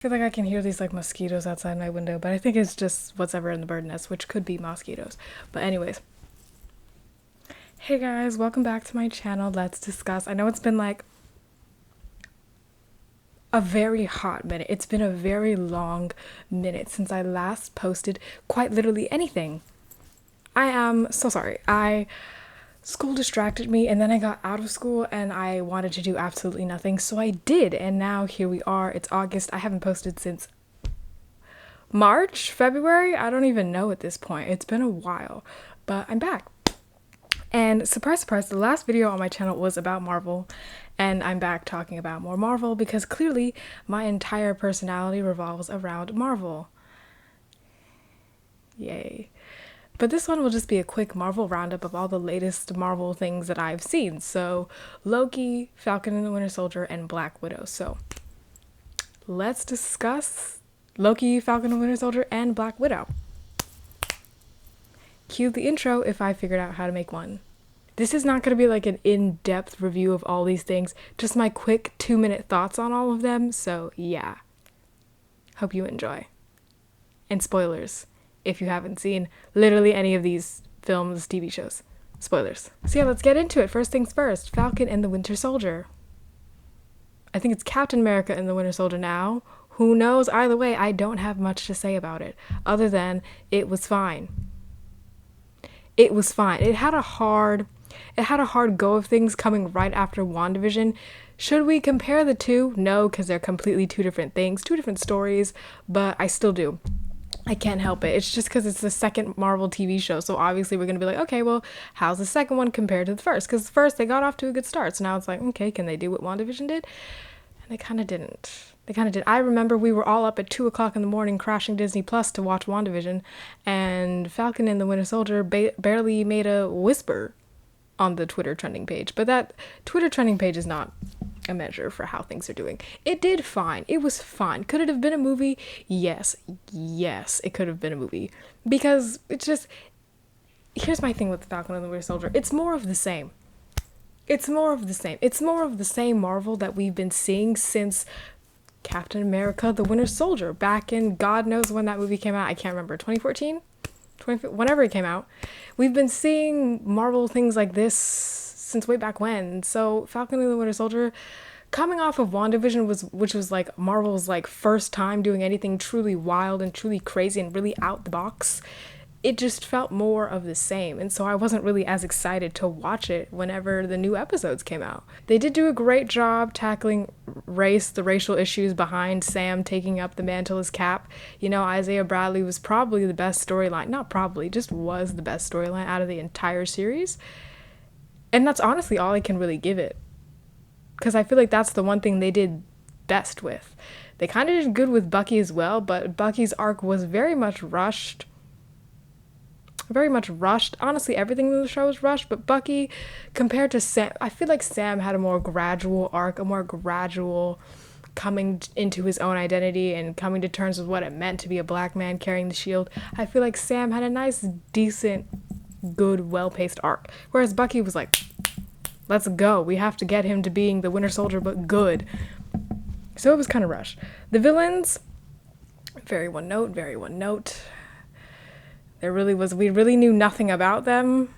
I feel like I can hear these like mosquitoes outside my window, but I think it's just what's ever in the bird nest, which could be mosquitoes. But anyways, hey guys, welcome back to my channel. Let's discuss. I know it's been like a very hot minute. It's been a very long minute since I last posted quite literally anything. I am so sorry. School distracted me, and then I got out of school and I wanted to do absolutely nothing, so I did, and now here we are. It's August. I haven't posted since March, February. I don't even know at this point. It's been a while, but I'm back. And surprise, surprise, the last video on my channel was about Marvel, and I'm back talking about more Marvel because clearly my entire personality revolves around Marvel. Yay. But this one will just be a quick Marvel roundup of all the latest Marvel things that I've seen. So, Loki, Falcon and the Winter Soldier, and Black Widow. So, let's discuss Loki, Falcon and Winter Soldier, and Black Widow. Cue the intro if I figured out how to make one. This is not going to be like an in-depth review of all these things, just my quick 2-minute thoughts on all of them. So, yeah. Hope you enjoy. And spoilers. If you haven't seen literally any of these films, TV shows. Spoilers. So yeah, let's get into it. First things first, Falcon and the Winter Soldier. I think it's Captain America and the Winter Soldier now. Who knows? Either way, I don't have much to say about it, other than it was fine. It was fine. It had a hard go of things coming right after WandaVision. Should we compare the two? No, because they're completely two different things, two different stories, but I still do. I can't help it. It's just because it's the second Marvel TV show. So obviously we're going to be like, okay, well, how's the second one compared to the first? Because the first, they got off to a good start. So now it's like, okay, can they do what WandaVision did? And they kind of didn't. They kind of did. I remember we were all up at 2 o'clock in the morning crashing Disney Plus to watch WandaVision. And Falcon and the Winter Soldier barely made a whisper on the Twitter trending page. But that Twitter trending page is not a measure for how things are doing. It did fine. It was fine. Could it have been a movie? Yes, it could have been a movie. Because it's just, here's my thing with Falcon and the Winter Soldier. It's more of the same. It's more of the same. It's more of the same Marvel that we've been seeing since Captain America, the Winter Soldier, back in God knows when that movie came out. I can't remember. 2014? Whenever it came out. We've been seeing Marvel things like this since way back when. So Falcon and the Winter Soldier, coming off of WandaVision, which was like Marvel's like first time doing anything truly wild and truly crazy and really out the box, it just felt more of the same. And so I wasn't really as excited to watch it whenever the new episodes came out. They did do a great job tackling the racial issues behind Sam taking up the mantle as Cap. You know, Isaiah Bradley was probably the best storyline. Not probably, just was the best storyline out of the entire series. And that's honestly all I can really give it. Because I feel like that's the one thing they did best with. They kind of did good with Bucky as well, but Bucky's arc was very much rushed. Very much rushed. Honestly, everything in the show was rushed, but Bucky, compared to Sam, I feel like Sam had a more gradual arc, a more gradual coming into his own identity and coming to terms with what it meant to be a black man carrying the shield. I feel like Sam had a nice, decent, good, well-paced arc, whereas Bucky was like, let's go, we have to get him to being the Winter Soldier but good. So it was kind of rushed. The villains, very one note. We really knew nothing about them.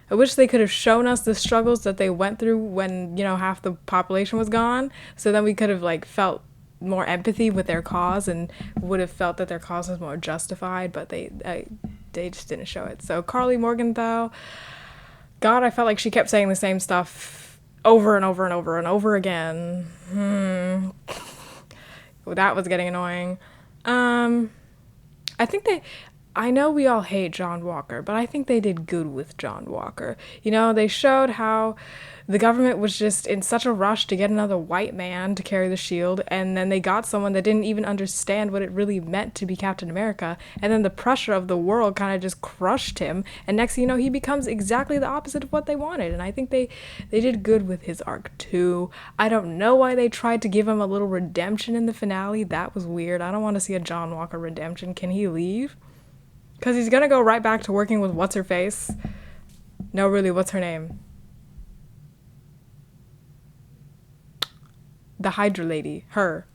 I wish they could have shown us the struggles that they went through when, you know, half the population was gone, so then we could have like felt more empathy with their cause and would have felt that their cause was more justified, but they just didn't show it. So Carly Morgenthau, God, I felt like she kept saying the same stuff over and over and over and over again. That was getting annoying. I know we all hate John Walker, but I think they did good with John Walker. You know, they showed how the government was just in such a rush to get another white man to carry the shield, and then they got someone that didn't even understand what it really meant to be Captain America, and then the pressure of the world kind of just crushed him, and next thing you know, he becomes exactly the opposite of what they wanted, and I think they did good with his arc too. I don't know why they tried to give him a little redemption in the finale. That was weird. I don't want to see a John Walker redemption. Can he leave? Because he's going to go right back to working with what's-her-face. No, really, what's her name? The Hydra lady. Her.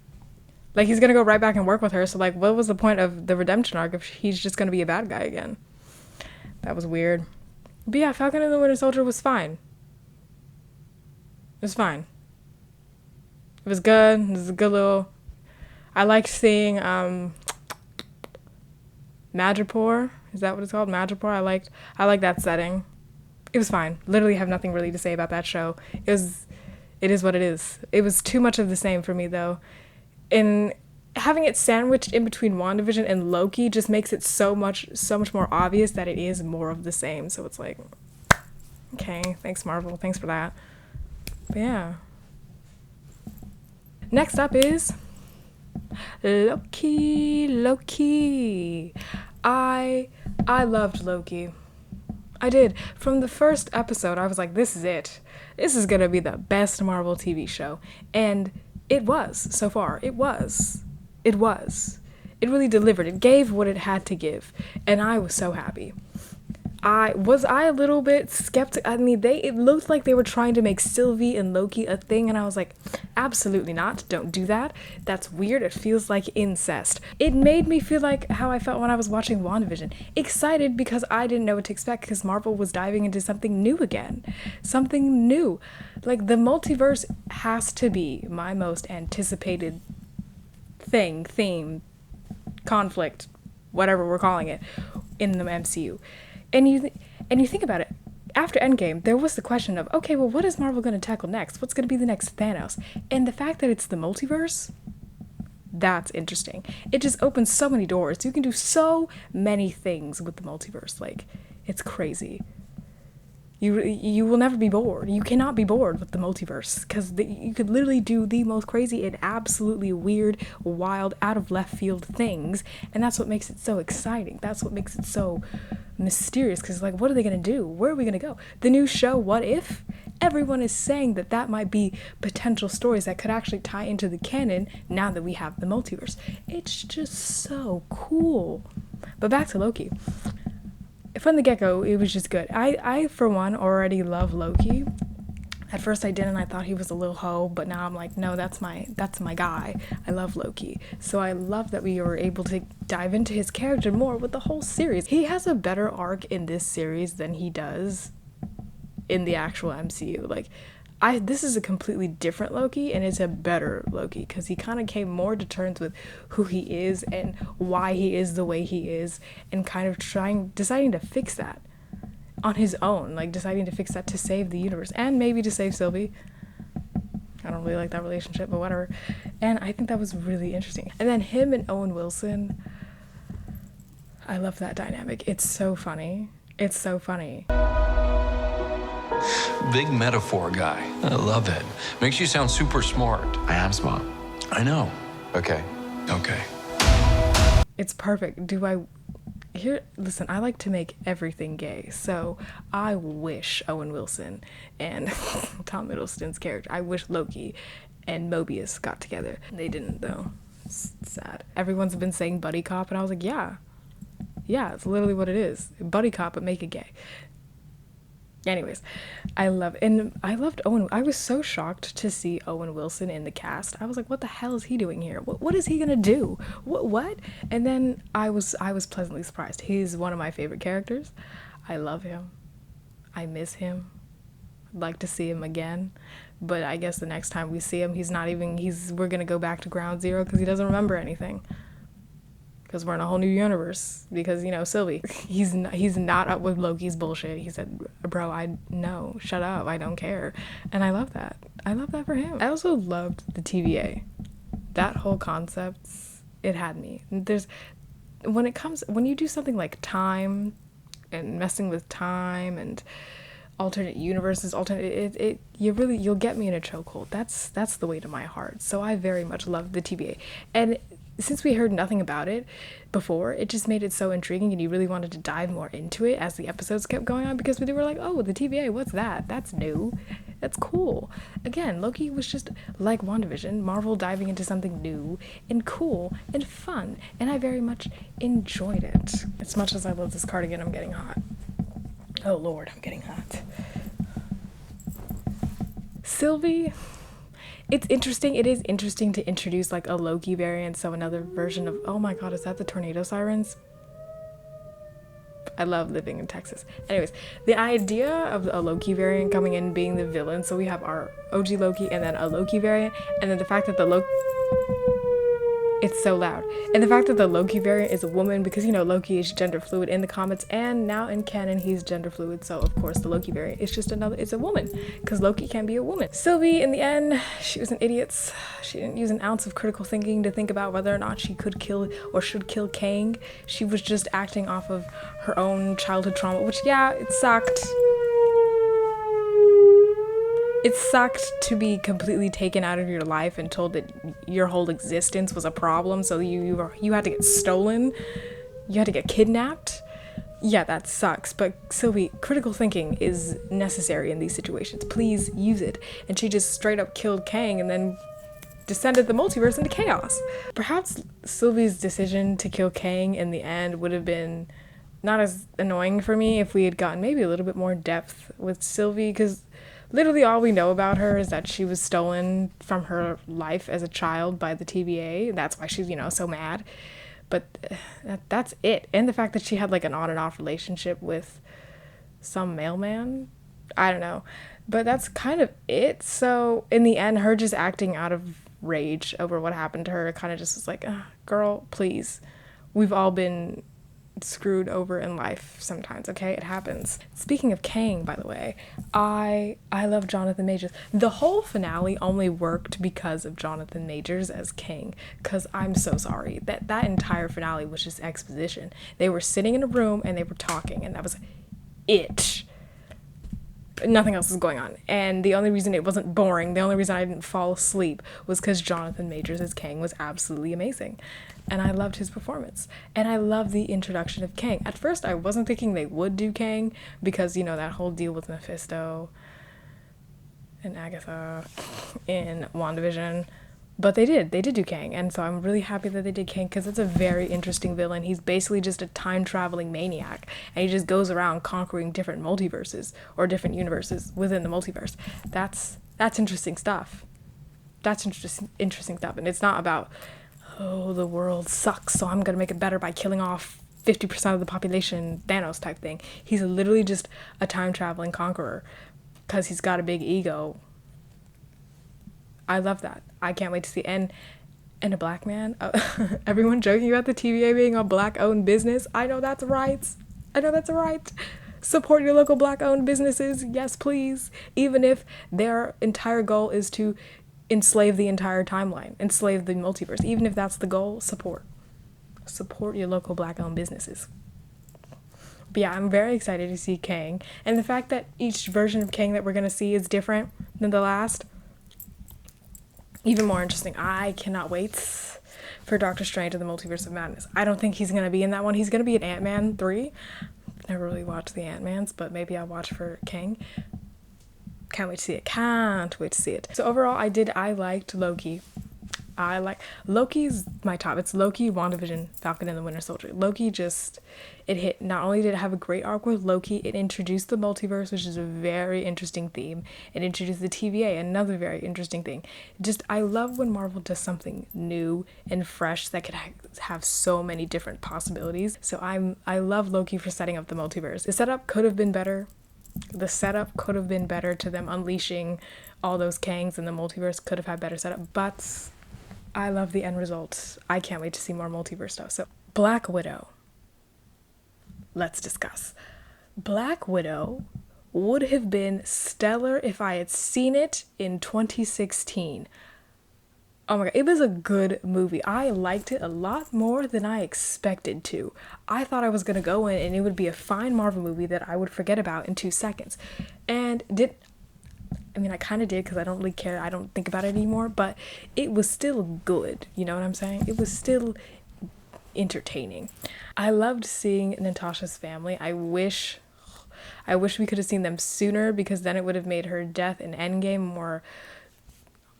Like, he's gonna go right back and work with her, so, like, what was the point of the redemption arc if he's just gonna be a bad guy again? That was weird. But yeah, Falcon and the Winter Soldier was fine. It was fine. It was good. It was a good little... I liked seeing, Madripoor. Is that what it's called? Madripoor? I liked that setting. It was fine. Literally have nothing really to say about that show. It is what it is. It was too much of the same for me, though. And having it sandwiched in between WandaVision and Loki just makes it so much more obvious that it is more of the same. So it's like, okay, thanks Marvel, thanks for that. But yeah. Next up is Loki. I loved Loki. I did. From the first episode, I was like, this is it. This is gonna be the best Marvel TV show. And it was, so far. It was. It really delivered. It gave what it had to give. And I was so happy. I a little bit skeptical. I mean, it looked like they were trying to make Sylvie and Loki a thing, and I was like, absolutely not. Don't do that. That's weird. It feels like incest. It made me feel like how I felt when I was watching WandaVision. Excited because I didn't know what to expect because Marvel was diving into something new again. Something new. Like, the multiverse has to be my most anticipated theme, conflict, whatever we're calling it, in the MCU. And you think about it, after Endgame, there was the question of, okay, well, what is Marvel going to tackle next? What's going to be the next Thanos? And the fact that it's the multiverse, that's interesting. It just opens so many doors. You can do so many things with the multiverse. Like, it's crazy. You will never be bored. You cannot be bored with the multiverse because you could literally do the most crazy and absolutely weird, wild, out of left field things, and that's what makes it so exciting. That's what makes it so mysterious because, like, what are they gonna do? Where are we gonna go? The new show, What If? Everyone is saying that might be potential stories that could actually tie into the canon now that we have the multiverse. It's just so cool. But back to Loki. From the get-go, it was just good. I for one, already love Loki. At first I didn't. I thought he was a little hoe, but now I'm like, no, that's my guy. I love Loki. So I love that we were able to dive into his character more with the whole series. He has a better arc in this series than he does in the actual MCU. Like, this is a completely different Loki, and it's a better Loki because he kind of came more to terms with who he is and why he is the way he is, and kind of deciding to fix that on his own, like deciding to fix that to save the universe and maybe to save Sylvie. I don't really like that relationship, but whatever. And I think that was really interesting. And then him and Owen Wilson, I love that dynamic. It's so funny. It's so funny. Big metaphor guy. I love it. Makes you sound super smart. I am smart. I know. Okay. It's perfect. Listen, I like to make everything gay, so I wish Owen Wilson and Tom Hiddleston's character, I wish Loki and Mobius got together. They didn't, though. It's sad. Everyone's been saying buddy cop, and I was like, yeah, it's literally what it is. Buddy cop, but make it gay. Anyways, I loved Owen. I was so shocked to see Owen Wilson in the cast. I was like, what the hell is he doing here? What is he gonna do? What? And then I was pleasantly surprised. He's one of my favorite characters. I love him. I miss him. I'd like to see him again. But I guess the next time we see him, we're gonna go back to ground zero because he doesn't remember anything. Because we're in a whole new universe. Because, Sylvie, he's not up with Loki's bullshit. He said, bro, shut up, I don't care. And I love that. I love that for him. I also loved the TVA. That whole concept, it had me. When you do something like time and messing with time and alternate universes, you'll get me in a chokehold. That's the way to my heart. So I very much love the TVA. And since we heard nothing about it before, it just made it so intriguing, and you really wanted to dive more into it as the episodes kept going on, because we were like, oh, the TVA, what's that? That's new. That's cool. Again, Loki was just like WandaVision, Marvel diving into something new and cool and fun, and I very much enjoyed it. As much as I love this cardigan, I'm getting hot. Oh Lord, I'm getting hot. Sylvie, it's interesting. It is interesting to introduce like a Loki variant, so another version of, oh my god, is that the tornado sirens? I love living in Texas. Anyways, the idea of a Loki variant coming in being the villain, so we have our OG Loki and then a Loki variant, and then the fact that the Loki, it's so loud. And the fact that the Loki variant is a woman, because you know Loki is gender fluid in the comics, and now in canon he's gender fluid, so of course the Loki variant is just another, it's a woman, because Loki can be a woman. Sylvie, in the end, she was an idiot. She didn't use an ounce of critical thinking to think about whether or not she could kill or should kill Kang. She was just acting off of her own childhood trauma, which, yeah, it sucked. It sucked to be completely taken out of your life and told that your whole existence was a problem, so you had to get stolen, you had to get kidnapped. Yeah, that sucks, but Sylvie, critical thinking is necessary in these situations. Please use it. And she just straight up killed Kang and then descended the multiverse into chaos. Perhaps Sylvie's decision to kill Kang in the end would have been not as annoying for me if we had gotten maybe a little bit more depth with Sylvie, because literally all we know about her is that she was stolen from her life as a child by the TVA. That's why she's, so mad. But that's it. And the fact that she had like an on and off relationship with some mailman. I don't know. But that's kind of it. So in the end, her just acting out of rage over what happened to her kind of just was like, girl, please. We've all been screwed over in life sometimes, okay? It happens. Speaking of Kang, by the way, I love Jonathan Majors. The whole finale only worked because of Jonathan Majors as Kang, because I'm so sorry. That entire finale was just exposition. They were sitting in a room and they were talking, and that was it. Nothing else was going on. And the only reason it wasn't boring, the only reason I didn't fall asleep was because Jonathan Majors as Kang was absolutely amazing. And I loved his performance. And I love the introduction of Kang. At first, I wasn't thinking they would do Kang because, that whole deal with Mephisto and Agatha in WandaVision. But they did do Kang. And so I'm really happy that they did Kang because it's a very interesting villain. He's basically just a time-traveling maniac. And he just goes around conquering different multiverses or different universes within the multiverse. That's interesting stuff. That's interesting stuff. And it's not about, oh, the world sucks, so I'm gonna make it better by killing off 50% of the population, Thanos type thing. He's literally just a time-traveling conqueror because he's got a big ego. I love that. I can't wait to see. And a black man. Everyone joking about the TVA being a black-owned business. I know that's right. Support your local black-owned businesses. Yes, please. Even if their entire goal is to enslave the entire timeline, enslave the multiverse. Even if that's the goal, support your local black-owned businesses. But yeah, I'm very excited to see Kang, and the fact that each version of Kang that we're gonna see is different than the last, even more interesting. I cannot wait for Doctor Strange and the Multiverse of Madness. I don't think he's gonna be in that one. He's gonna be in Ant-Man 3. Never really watched the Ant-Mans, but maybe I'll watch for Kang. Can't wait to see it. So overall, I liked Loki. Loki's my top. It's Loki, WandaVision, Falcon and the Winter Soldier. Loki it hit. Not only did it have a great arc with Loki, it introduced the multiverse, which is a very interesting theme. It introduced the TVA, another very interesting thing. I love when Marvel does something new and fresh that could have so many different possibilities. So I love Loki for setting up the multiverse. The setup could have been better. To them unleashing all those Kangs in the multiverse could have had better setup, but I love the end result. I can't wait to see more multiverse stuff. So, Black Widow. Let's discuss. Black Widow would have been stellar if I had seen it in 2016. Oh my god, it was a good movie. I liked it a lot more than I expected to. I thought I was gonna go in and it would be a fine Marvel movie that I would forget about in 2 seconds. And I kind of did because I don't really care. I don't think about it anymore, but it was still good. You know what I'm saying? It was still entertaining. I loved seeing Natasha's family. I wish we could have seen them sooner because then it would have made her death in Endgame more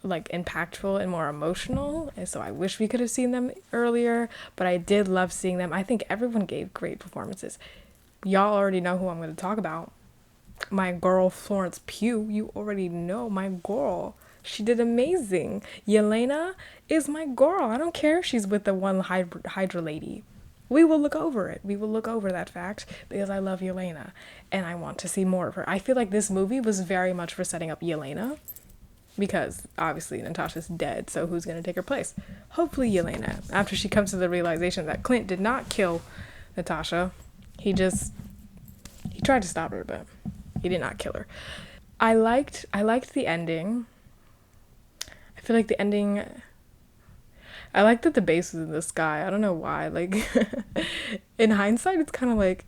impactful and more emotional, and so I wish we could have seen them earlier, but I did love seeing them. I think everyone gave great performances. Y'all already know who I'm going to talk about. My girl Florence Pugh. You already know my girl. She did amazing. Yelena is my girl. I don't care if she's with the one Hydra lady. We will look over it. We will look over that fact because I love Yelena and I want to see more of her. I feel like this movie was very much for setting up Yelena because obviously Natasha's dead, so who's going to take her place? Hopefully Yelena. After she comes to the realization that Clint did not kill Natasha, he tried to stop her, but he did not kill her. I liked the ending. I feel like the ending, I liked that the base was in the sky. I don't know why. Like, in hindsight, it's kind of like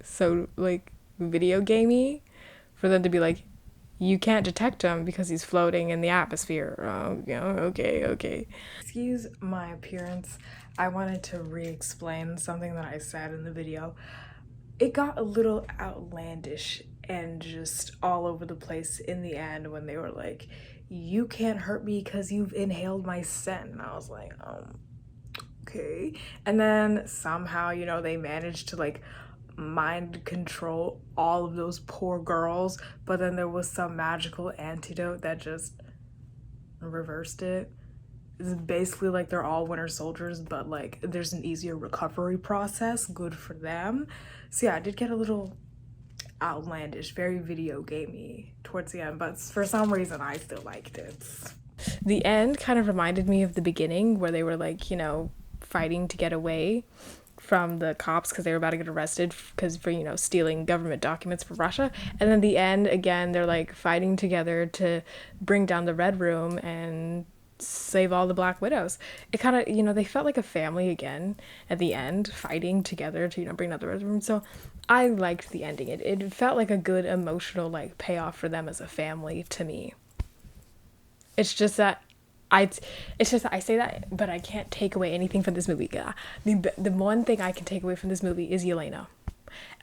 so like video gamey for them to be like, you can't detect him because he's floating in the atmosphere. Oh, yeah, okay. Excuse my appearance. I wanted to re-explain something that I said in the video. It got a little outlandish and just all over the place in the end when they were like, you can't hurt me because you've inhaled my scent. And I was like, okay. And then somehow, you know, they managed to like mind control all of those poor girls, but then there was some magical antidote that just reversed it. It's basically like they're all winter soldiers, but like there's an easier recovery process. Good for them. So yeah, I did get a little outlandish, very video gamey towards the end, but for some reason I still liked it. The end kind of reminded me of the beginning where they were like, you know, fighting to get away from the cops because they were about to get arrested for, you know, stealing government documents for Russia. And then the end, again, they're like fighting together to bring down the Red Room and save all the Black Widows. It kind of, you know, they felt like a family again at the end, fighting together to, you know, bring down the Red Room. So I liked the ending. It felt like a good emotional like payoff for them as a family to me. It's just that I say that, but I can't take away anything from this movie. The one thing I can take away from this movie is Yelena.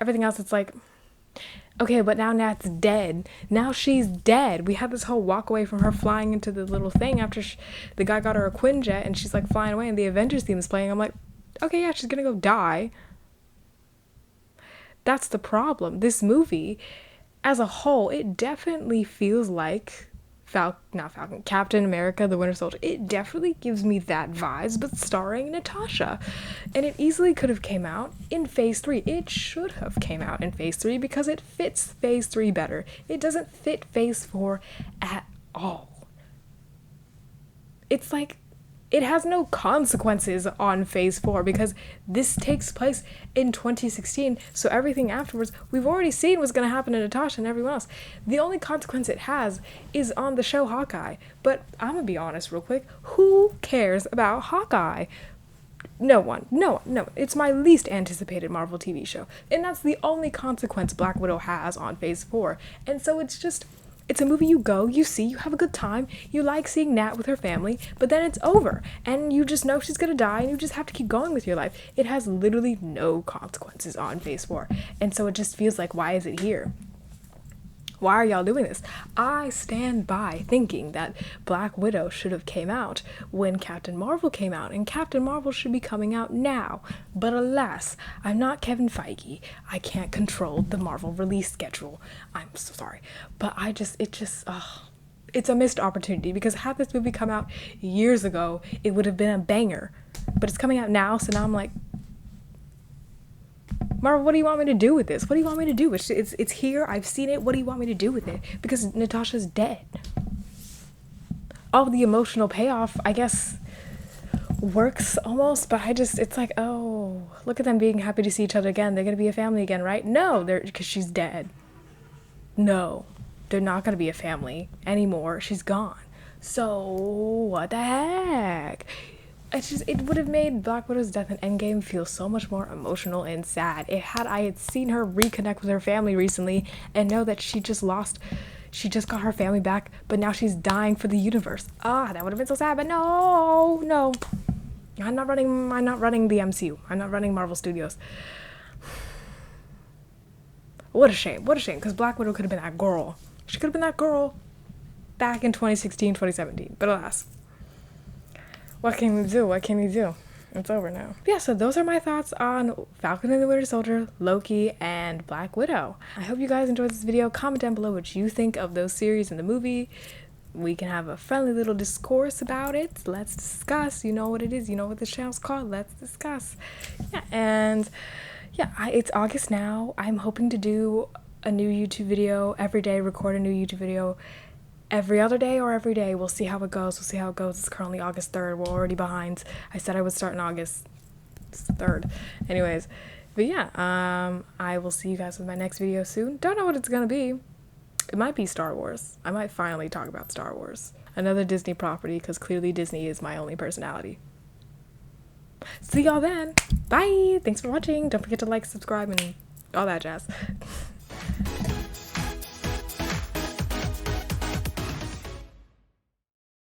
Everything else, it's like, okay, but now Nat's dead. Now she's dead. We had this whole walk away from her flying into the little thing after the guy got her a Quinjet and she's like flying away and the Avengers theme is playing. I'm like, okay, yeah, she's gonna go die. That's the problem. This movie, as a whole, it definitely feels like Captain America, the Winter Soldier. It definitely gives me that vibes, but starring Natasha. And it easily could have came out in Phase 3. It should have came out in Phase 3 because it fits Phase 3 better. It doesn't fit Phase 4 at all. It's like, it has no consequences on Phase 4 because this takes place in 2016, so everything afterwards we've already seen what's going to happen to Natasha and everyone else. The only consequence it has is on the show Hawkeye, but I'm going to be honest real quick, who cares about Hawkeye? No one. It's my least anticipated Marvel TV show, and that's the only consequence Black Widow has on Phase 4, and so it's a movie you go, you see, you have a good time, you like seeing Nat with her family, but then it's over, and you just know she's gonna die, and you just have to keep going with your life. It has literally no consequences on Phase 4, and so it just feels like, why is it here? Why are y'all doing this? I stand by thinking that Black Widow should have came out when Captain Marvel came out, and Captain Marvel should be coming out now. But alas, I'm not Kevin Feige. I can't control the Marvel release schedule. I'm so sorry. But it's a missed opportunity because had this movie come out years ago, it would have been a banger. But it's coming out now, so now I'm like, Marvel, what do you want me to do with this? What do you want me to do? It's here. I've seen it. What do you want me to do with it? Because Natasha's dead. All the emotional payoff, I guess, works almost, but it's like, oh, look at them being happy to see each other again. They're going to be a family again, right? No, because she's dead. No, they're not going to be a family anymore. She's gone. So, what the heck? It would have made Black Widow's death in Endgame feel so much more emotional and sad. I had seen her reconnect with her family recently and know that she just got her family back, but now she's dying for the universe. That would have been so sad, but no. I'm not running the MCU. I'm not running Marvel Studios. What a shame, because Black Widow could have been that girl. She could have been that girl back in 2016, 2017, but alas. What can we do? It's over now. Yeah, so those are my thoughts on Falcon and the Winter Soldier, Loki, and Black Widow. I hope you guys enjoyed this video. Comment down below what you think of those series and the movie. we can have a friendly little discourse about it. Let's discuss. You know what it is. You know what the channel's called. Let's discuss. Yeah, and yeah, it's August now. I'm hoping to do a new YouTube video every day, record a new YouTube video every other day or every day. We'll see how it goes. It's currently August 3rd. We're already behind. I said I would start in August 3rd. Anyways, but yeah, I will see you guys with my next video soon. Don't know what it's gonna be. It might be Star Wars. I might finally talk about Star Wars. Another Disney property, because clearly Disney is my only personality. See y'all then. Bye. Thanks for watching. Don't forget to like, subscribe, and all that jazz.